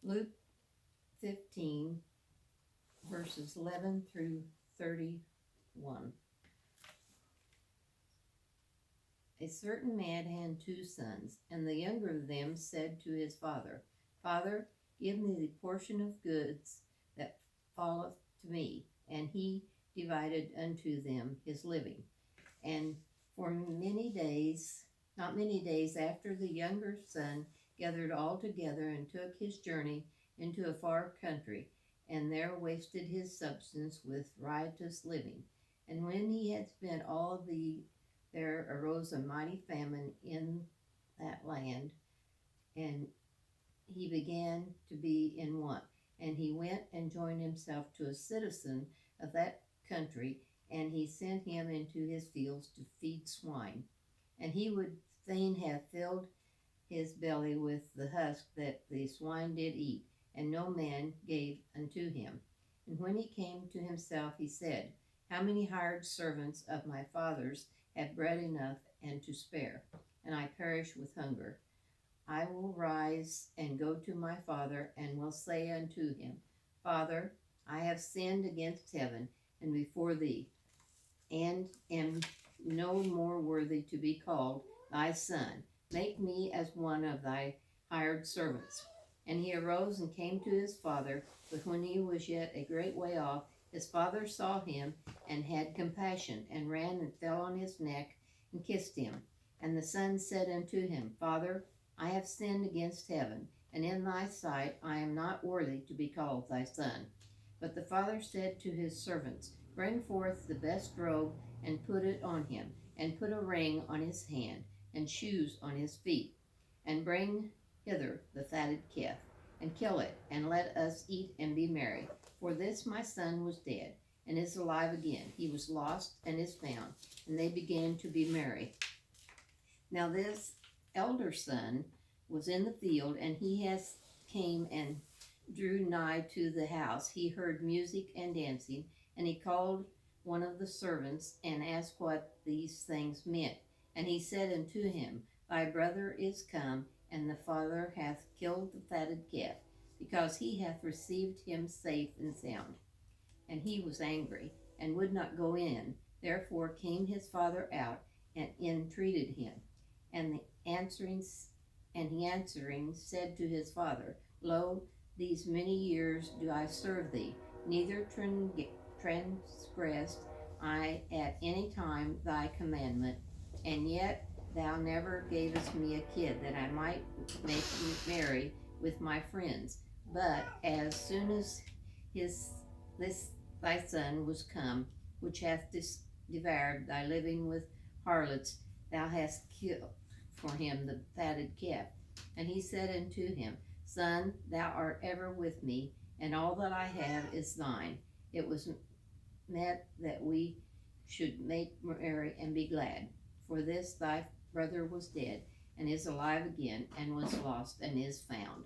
Luke 15, verses 11 through 31. A certain man had 2 sons, and the younger of them said to his father, Father, give me the portion of goods that falleth to me. And he divided unto them his living. And for not many days after, the younger son gathered all together and took his journey into a far country, and there wasted his substance with riotous living. And when he had spent all there arose a mighty famine in that land, and he began to be in want. And he went and joined himself to a citizen of that country, and he sent him into his fields to feed swine. And he would fain have filled his belly with the husk that the swine did eat, and no man gave unto him. And when he came to himself, he said, How many hired servants of my father's have bread enough and to spare, and I perish with hunger? I will rise and go to my father, and will say unto him, Father, I have sinned against heaven and before thee, and am no more worthy to be called thy son. Make me as one of thy hired servants. And he arose and came to his father, but when he was yet a great way off, his father saw him and had compassion, and ran and fell on his neck and kissed him. And the son said unto him, Father, I have sinned against heaven, and in thy sight I am not worthy to be called thy son. But the father said to his servants, Bring forth the best robe, and put it on him, and put a ring on his hand, and shoes on his feet. And bring hither the fatted calf, and kill it, and let us eat and be merry. For this my son was dead, and is alive again. He was lost, and is found. And they began to be merry. Now this elder son was in the field, and came and drew nigh to the house. He heard music and dancing, and he called one of the servants, and asked what these things meant. And he said unto him, Thy brother is come, and the father hath killed the fatted calf, because he hath received him safe and sound. And he was angry, and would not go in. Therefore came his father out, and entreated him. And he answering said to his father, Lo, these many years do I serve thee, neither transgressed I at any time thy commandment, and yet thou never gavest me a kid that I might make merry with my friends. But as soon as this thy son was come, which hath devoured thy living with harlots, thou hast killed for him the fatted calf. And he said unto him, Son, thou art ever with me, and all that I have is thine. It was meant that we should make merry and be glad. For this thy brother was dead, and is alive again, and was lost, and is found.